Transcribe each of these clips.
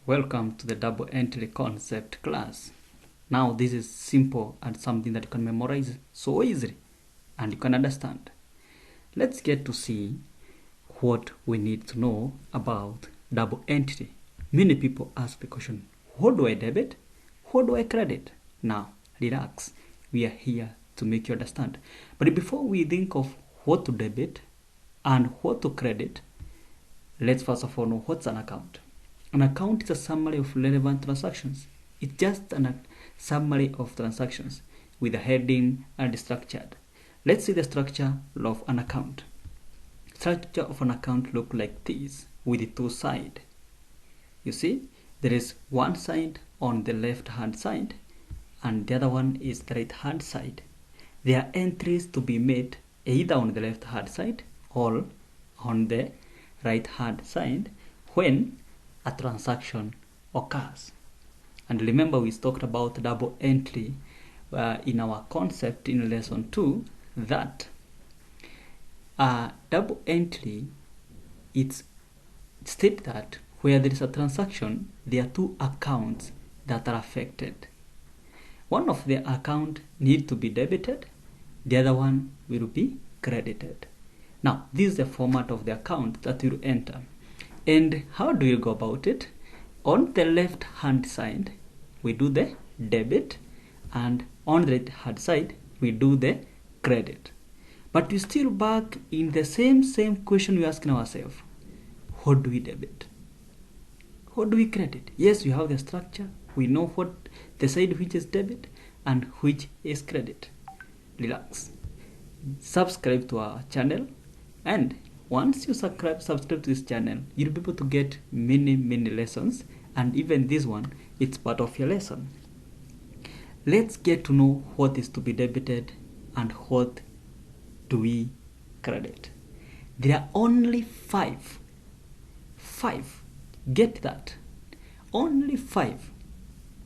Welcome to the double entry concept class. Now this is simple and something that you can memorize so easily and you can understand. Let's get to see what we need to know about double entry. Many people ask the question, what do I debit? What do I credit? Now, relax. We are here to make you understand. But before we think of what to debit and what to credit, let's first of all know what's an account. An account is a summary of relevant transactions. It's just a summary of transactions with a heading and structured. Let's see the structure of an account. Structure of an account look like this with two sides. You see, there is one side on the left hand side and the other one is the right hand side. There are entries to be made either on the left hand side or on the right hand side when a transaction occurs. And remember, we talked about double entry in our concept in lesson 2 that double entry, it's state that where there is a transaction, there are two accounts that are affected. One of the account need to be debited, the other one will be credited. Now, this is the format of the account that you enter. And how do you go about it? On the left hand side, we do the debit, and on the right hand side, we do the credit. But we still back in the same question we're asking ourselves. What do we debit? What do we credit? Yes, we have the structure. We know what the side which is debit and which is credit. Relax. Subscribe to our channel, and once you subscribe to this channel, you'll be able to get many lessons, and even this one, it's part of your lesson. Let's get to know what is to be debited and what do we credit. There are only five. Get that. Only 5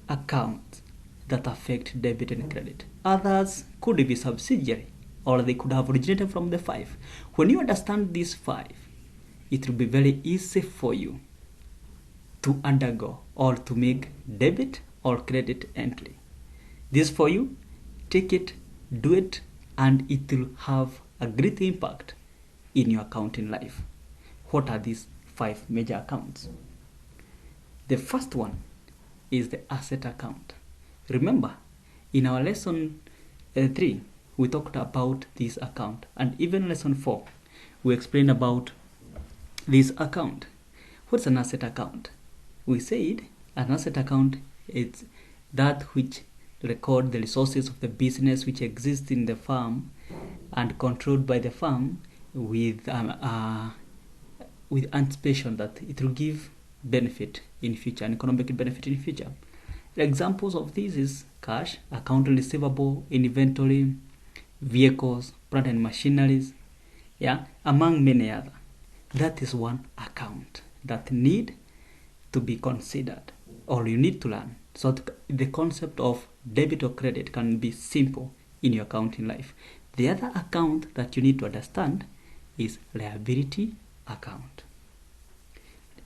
accounts that affect debit and credit. Others could be subsidiary, or they could have originated from the 5. When you understand these 5, it will be very easy for you to undergo or to make debit or credit entry. This for you, take it, do it, and it will have a great impact in your accounting life. What are these 5 major accounts? The first one is the asset account. Remember, in our lesson 3, we talked about this account, and even lesson 4, we explained about this account. What's an asset account? We said an asset account is that which record the resources of the business which exists in the firm and controlled by the firm with anticipation that it will give benefit in future, an economic benefit in future. Examples of this is cash, account receivable, inventory, vehicles, plant and machineries, among many other. That is one account that need to be considered, or you need to learn, so that the concept of debit or credit can be simple in your accounting life. The other account that you need to understand is liability account.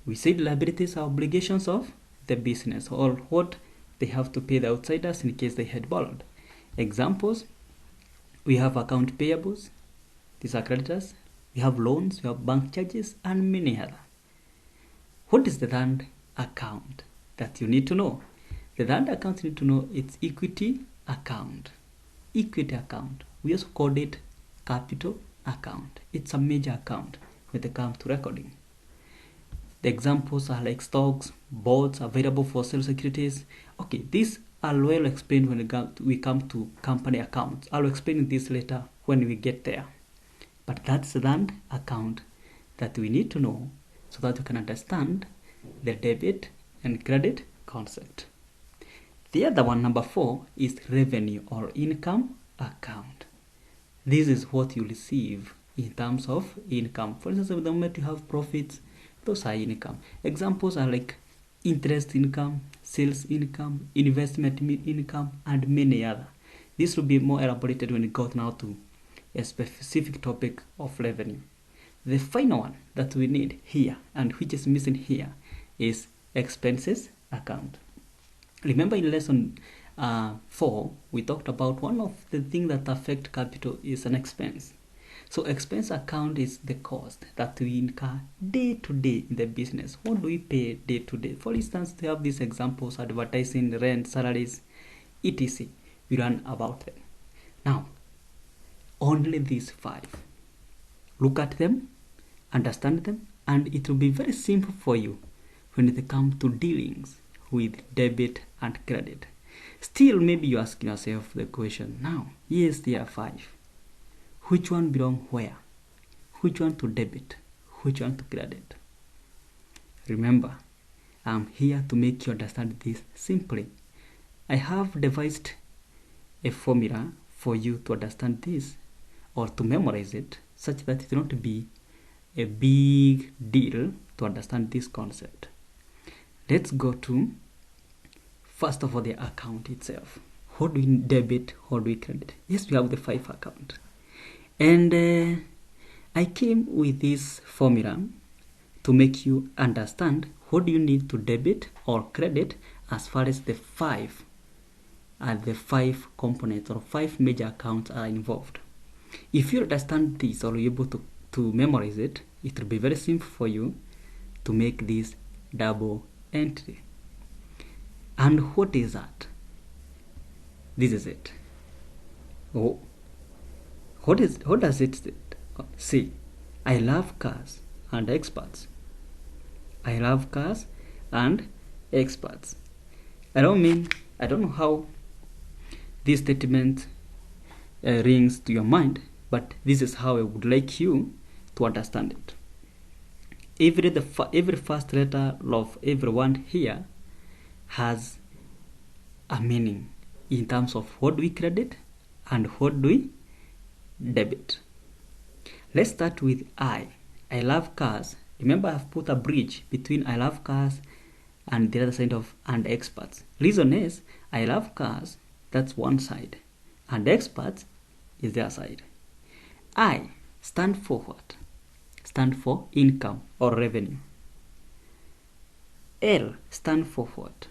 We said liabilities are obligations of the business, or what they have to pay the outsiders in case they had borrowed. Examples, we have account payables, these are creditors, we have loans, we have bank charges, and many other. What is the third account that you need to know? The third account you need to know is equity account. Equity account, we also call it capital account. It's a major account when it comes to recording. The examples are like stocks, bonds available for sale securities. Okay, these are well explained when we come to company accounts. I'll explain this later when we get there. But that's the account that we need to know so that we can understand the debit and credit concept. The other one, number 4, is revenue or income account. This is what you receive in terms of income. For instance, at the moment you have profits, those are income. Examples are like interest income, sales income, investment income, and many other. This will be more elaborated when we go now to a specific topic of revenue. The final one that we need here, and which is missing here, is expenses account. Remember in lesson 4, we talked about one of the things that affect capital is an expense. So expense account is the cost that we incur day to day in the business. What do we pay day to day? For instance, we have these examples: advertising, rent, salaries, etc. We learn about them. Now, only these 5. Look at them, understand them, and it will be very simple for you when it comes to dealings with debit and credit. Still, maybe you ask yourself the question, now, yes, there are 5. Which one belong where? Which one to debit? Which one to credit? Remember, I'm here to make you understand this simply. I have devised a formula for you to understand this or to memorize it, such that it will not be a big deal to understand this concept. Let's go to, first of all, the account itself. How do we debit? How do we credit? Yes, we have the 5 account. And I came with this formula to make you understand what do you need to debit or credit as far as the 5 components or 5 major accounts are involved. If you understand this or you're able to memorize it, it will be very simple for you to make this double entry. And what is that? This is it. Oh, what does it say? I love cars and experts. I love cars and experts. I don't know how this statement rings to your mind, but this is how I would like you to understand it. Every first letter of every word here has a meaning in terms of what do we credit and what do we debit. Let's start with I love cars. Remember, I've put a bridge between I love cars and the other side of and experts. Reason is, I love cars, that's one side, and experts is the other side. I stand for what? Stand for income or revenue. L stand for what?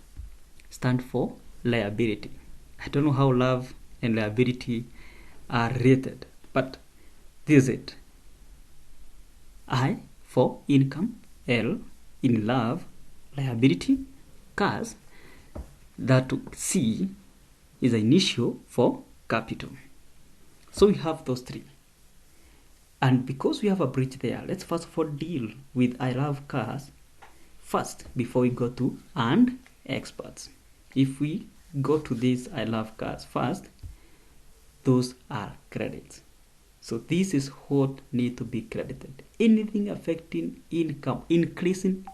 Stand for liability. I don't know how love and liability are related, but this is it. I for income, L in love, liability, cars. That C is an initial for capital. So we have those 3. And because we have a bridge there, let's first of all deal with I love cars first before we go to and experts. If we go to this I love cars first, those are credits. So this is what need to be credited. Anything affecting income, increasing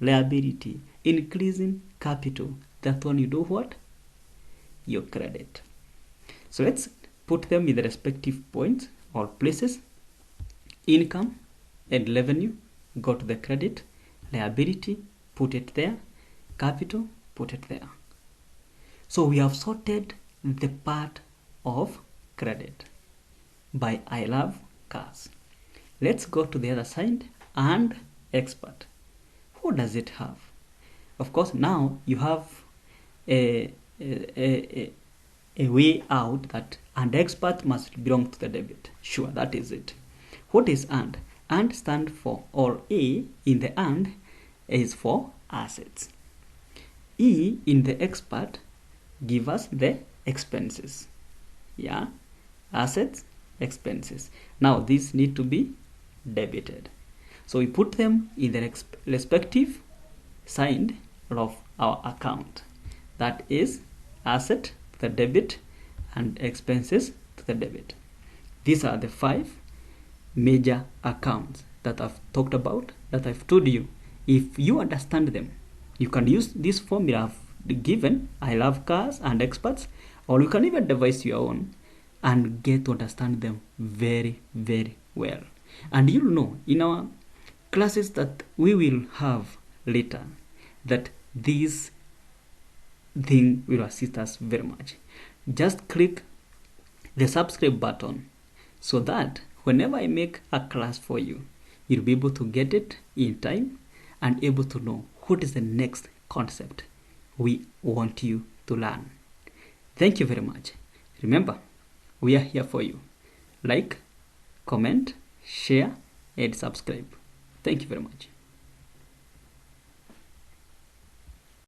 liability, increasing capital, that one you do what? You credit. So let's put them in the respective points or places. Income and revenue, go to the credit. Liability, put it there. Capital, put it there. So we have sorted the part of credit by I love cars. Let's go to the other side and expert. What does it have? Of course, now you have a way out that and expert must belong to the debit. Sure, that is it. What is and? And stand for, or A in the and is for assets. E in the expert give us the expenses. Yeah, assets, expenses. Now these need to be debited. So we put them in the respective side of our account. That is asset to the debit and expenses to the debit. These are the 5 major accounts that I've talked about, that I've told you. If you understand them, you can use this formula I've given, I love cars and experts, or you can even devise your own and get to understand them very, very well. And you'll know in our classes that we will have later that this thing will assist us very much. Just click the subscribe button so that whenever I make a class for you, you'll be able to get it in time and able to know what is the next concept we want you to learn. Thank you very much. Remember, we are here for you. Like, comment, share, and subscribe. Thank you very much.